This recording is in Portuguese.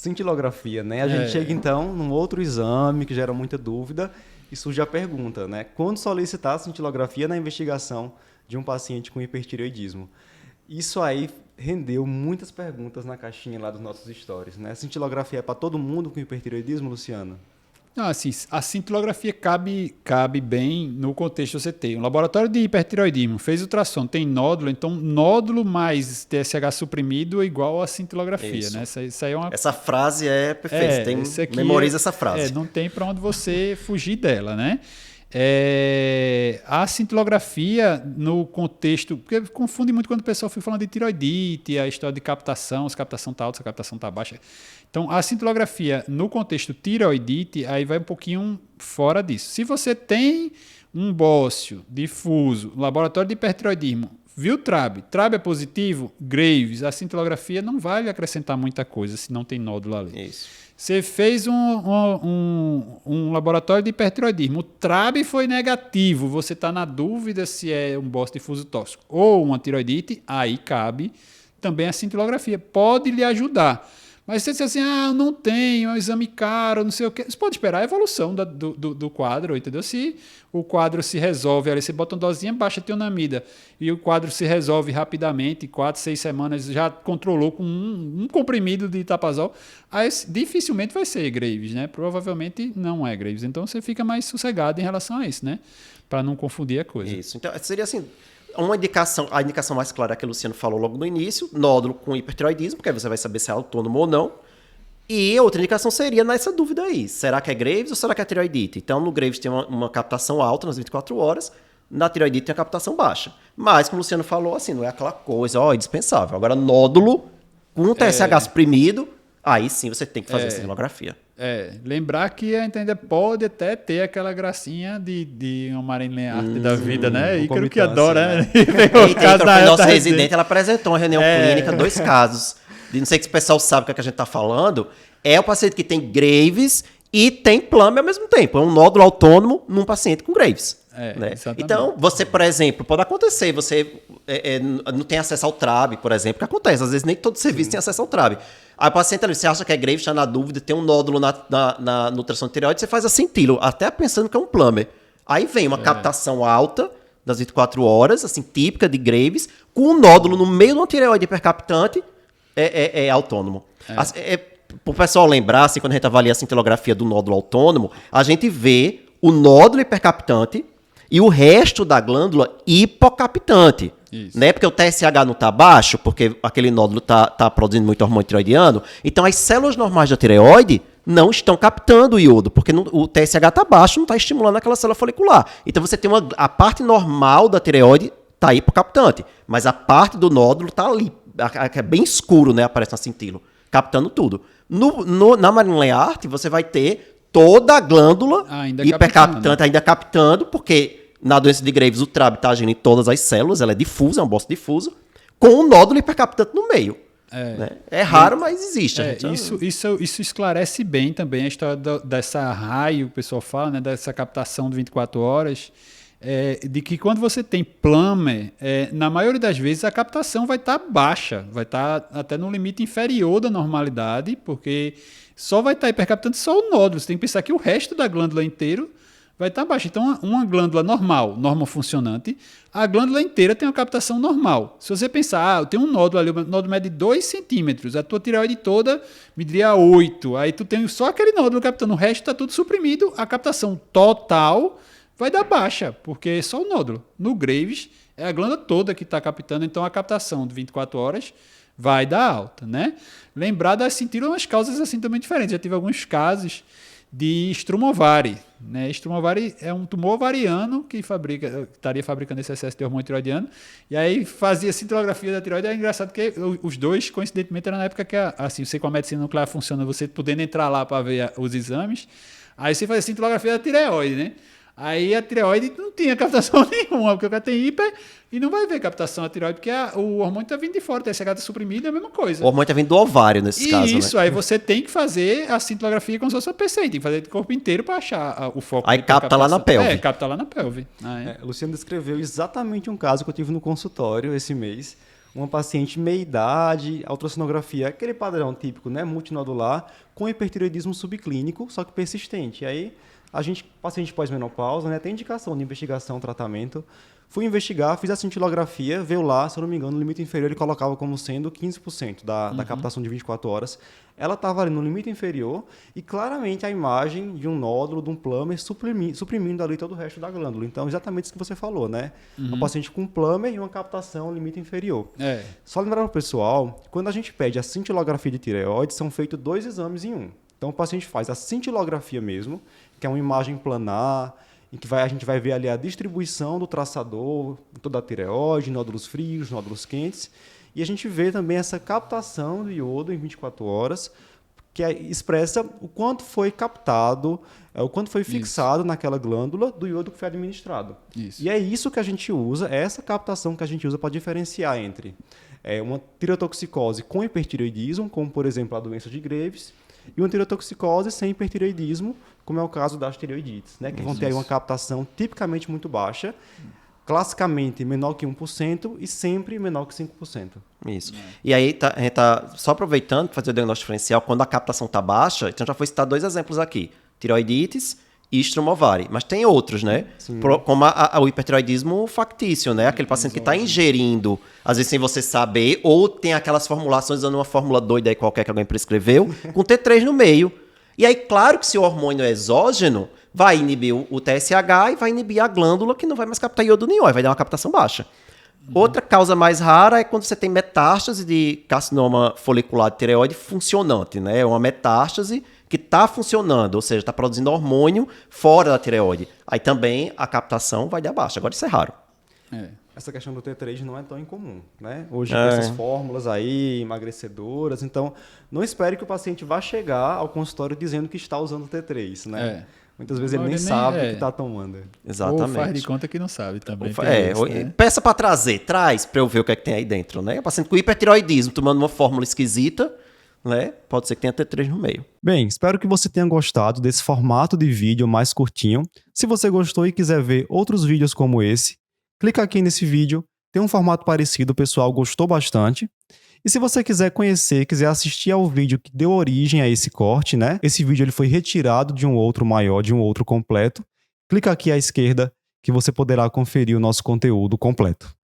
cintilografia, né? A gente chega, então, num outro exame que gera muita dúvida e surge a pergunta, né? Quando solicitar a cintilografia na investigação de um paciente com hipertireoidismo? Isso aí rendeu muitas perguntas na caixinha lá dos nossos stories, né? A cintilografia é para todo mundo com hipertireoidismo, Luciano? Não, assim, a cintilografia cabe bem no contexto que você tem. Um laboratório de hipertireoidismo fez ultrassom, tem nódulo, então nódulo mais TSH suprimido é igual a cintilografia. Isso. Né? Isso aí é uma... Essa frase é perfeita. Memoriza essa frase. Não tem para onde você fugir dela, né? A cintilografia no contexto, porque confunde muito quando o pessoal fica falando de tireoidite, a história de captação, se a captação está alta, se a captação está baixa. Então, a cintilografia no contexto tireoidite, aí vai um pouquinho fora disso. Se você tem um bócio difuso, laboratório de hipertireoidismo, viu TRAB é positivo, Graves, a cintilografia não vai lhe acrescentar muita coisa se não tem nódulo ali. Isso. Você fez um laboratório de hipertireoidismo, o TRAB foi negativo, você está na dúvida se é um bócio difuso tóxico ou uma tireoidite, aí cabe também a cintilografia. Pode lhe ajudar. Mas se você disser assim, eu não tenho, é um exame caro, não sei o quê, você pode esperar a evolução do quadro, entendeu? Se o quadro se resolve, ali você bota uma dosinha, baixa a tionamida, e o quadro se resolve rapidamente, 4, 6 semanas, já controlou com um comprimido de Itapazol, aí dificilmente vai ser Graves, né? Provavelmente não é Graves. Então você fica mais sossegado em relação a isso, né? Para não confundir a coisa. Isso. Então, seria assim... a indicação mais clara é a que o Luciano falou logo no início, nódulo com hipertireoidismo, porque aí você vai saber se é autônomo ou não. E a outra indicação seria nessa dúvida aí, será que é Graves ou será que é tireoidite? Então, no Graves tem uma captação alta nas 24 horas, na tireoidite tem a captação baixa. Mas, como o Luciano falou, assim, não é aquela coisa, indispensável. Agora, nódulo com TSH suprimido, aí sim você tem que fazer a cintilografia. Lembrar que a gente ainda pode até ter aquela gracinha de uma Marilyn Art da vida, né? Ícaro que adora, né? Foi nosso residente, ela apresentou uma reunião clínica, 2 casos. Não sei se o pessoal sabe o que a gente está falando. É o paciente que tem Graves e tem plame ao mesmo tempo. É um nódulo autônomo num paciente com Graves. Né? Então, você, por exemplo, pode acontecer, você não tem acesso ao TRAB, por exemplo, que acontece. Às vezes nem todo serviço tem acesso ao TRAB. Aí o paciente ali, você acha que é Graves, está na dúvida, tem um nódulo na ultrassom de tireoide, você faz a cintilo, até pensando que é um plummer. Aí vem uma captação alta das 24 horas, assim, típica de Graves, com um nódulo no meio de uma tireoide hipercaptante, é autônomo. Para o pessoal lembrar, assim, quando a gente avalia a cintilografia do nódulo autônomo, a gente vê o nódulo hipercaptante e o resto da glândula hipocaptante. Né? Porque o TSH não está baixo, porque aquele nódulo está produzindo muito hormônio tireoidiano. Então, as células normais da tireoide não estão captando o iodo, porque o TSH está baixo, não está estimulando aquela célula folicular. Então, você tem a parte normal da tireoide está hipocaptante, mas a parte do nódulo está ali, é bem escuro, né? Aparece na cintilo, captando tudo. Na Marilyn Art, você vai ter toda a glândula hipercaptante ainda captando, porque... Na doença de Graves, o TRAB está agindo em todas as células, ela é difusa, é um bócio difuso, com um nódulo hipercaptante no meio. Né? É raro, mas existe. Isso esclarece bem também a história dessa raio, o pessoal fala, né, dessa captação de 24 horas, de que quando você tem plummer, na maioria das vezes a captação vai estar baixa, vai estar até no limite inferior da normalidade, porque só vai estar hipercaptante só o nódulo. Você tem que pensar que o resto da glândula inteiro vai estar baixa. Então, uma glândula normal funcionante, a glândula inteira tem uma captação normal. Se você pensar, eu tenho um nódulo ali, o nódulo mede 2 centímetros, a tua tireoide toda mediria 8, aí tu tem só aquele nódulo captando, o resto está tudo suprimido, a captação total vai dar baixa, porque é só o nódulo. No Graves, é a glândula toda que está captando, então a captação de 24 horas vai dar alta, né? Lembrar das cintilas umas causas assim também diferentes. Já tive alguns casos de Strumovari, né? Strumovari é um tumor ovariano que estaria fabricando esse excesso de hormônio tireoidiano, e aí fazia cintilografia da tireoide. É engraçado que os dois, coincidentemente, eram na época que, assim, você com a medicina nuclear funciona, você podendo entrar lá para ver os exames, aí você fazia cintilografia da tireoide, né? Aí a tireoide não tinha captação nenhuma, porque o cara tem hiper e não vai ver captação da tireoide, porque o hormônio está vindo de fora, o TSH está suprimido, é a mesma coisa. O hormônio está vindo do ovário nesses casos, né? Isso, aí você tem que fazer a cintilografia como se fosse uma PCI, tem que fazer do corpo inteiro para achar o foco. Aí capta lá na pelve. Capta lá na pelve. Luciano descreveu exatamente um caso que eu tive no consultório esse mês. uma paciente meia-idade, a ultrassonografia, aquele padrão típico, né, multinodular, com hipertireoidismo subclínico, só que persistente. E aí, paciente pós-menopausa, né, tem indicação de investigação, tratamento. Fui investigar, fiz a cintilografia, veio lá, se eu não me engano, no limite inferior ele colocava como sendo 15% da captação de 24 horas. Ela estava ali no limite inferior e claramente a imagem de um nódulo, de um plummer suprimindo ali todo o resto da glândula. Então, exatamente isso que você falou, né? Um paciente com plummer e uma captação no limite inferior. Só lembrar para o pessoal, quando a gente pede a cintilografia de tireoide, são feitos 2 exames em um. Então, o paciente faz a cintilografia mesmo, que é uma imagem planar, em que a gente vai ver ali a distribuição do traçador, toda a tireoide, nódulos frios, nódulos quentes. E a gente vê também essa captação do iodo em 24 horas, que expressa o quanto foi captado, o quanto foi fixado naquela glândula do iodo que foi administrado. E é isso que a gente usa, é essa captação que a gente usa para diferenciar entre uma tireotoxicose com hipertireoidismo, como por exemplo a doença de Graves, e uma tireotoxicose sem hipertireoidismo, como é o caso das tireoidites, né? Que vão ter aí uma captação tipicamente muito baixa, classicamente menor que 1% e sempre menor que 5%. Isso. E aí, a gente tá só aproveitando para fazer o diagnóstico diferencial, quando a captação está baixa, então já foi citar 2 exemplos aqui, tireoidites e estromovari. Mas tem outros, né? Como o hipertireoidismo factício, né? Aquele paciente que está ingerindo, às vezes sem você saber, ou tem aquelas formulações usando uma fórmula doida aí qualquer que alguém prescreveu, com T3 no meio. E aí, claro que se o hormônio é exógeno, vai inibir o TSH e vai inibir a glândula, que não vai mais captar iodo nenhum, aí vai dar uma captação baixa. Outra causa mais rara é quando você tem metástase de carcinoma folicular de tireoide funcionante, né? É uma metástase que está funcionando, ou seja, está produzindo hormônio fora da tireoide. Aí também a captação vai dar baixa. Agora isso é raro. Essa questão do T3 não é tão incomum, né? Hoje com essas fórmulas aí, emagrecedoras, então não espere que o paciente vá chegar ao consultório dizendo que está usando T3, né? Muitas vezes ele nem sabe o que está tomando. Exatamente. Ou faz de conta que não sabe também. Né? Peça para traz para eu ver o que é que tem aí dentro, né? O paciente com hipertireoidismo tomando uma fórmula esquisita, né? Pode ser que tenha T3 no meio. Bem, espero que você tenha gostado desse formato de vídeo mais curtinho. Se você gostou e quiser ver outros vídeos como esse, clica aqui nesse vídeo. Tem um formato parecido, o pessoal gostou bastante. E se você quiser conhecer, quiser assistir ao vídeo que deu origem a esse corte, né? Esse vídeo ele foi retirado de um outro maior, de um outro completo. Clica aqui à esquerda que você poderá conferir o nosso conteúdo completo.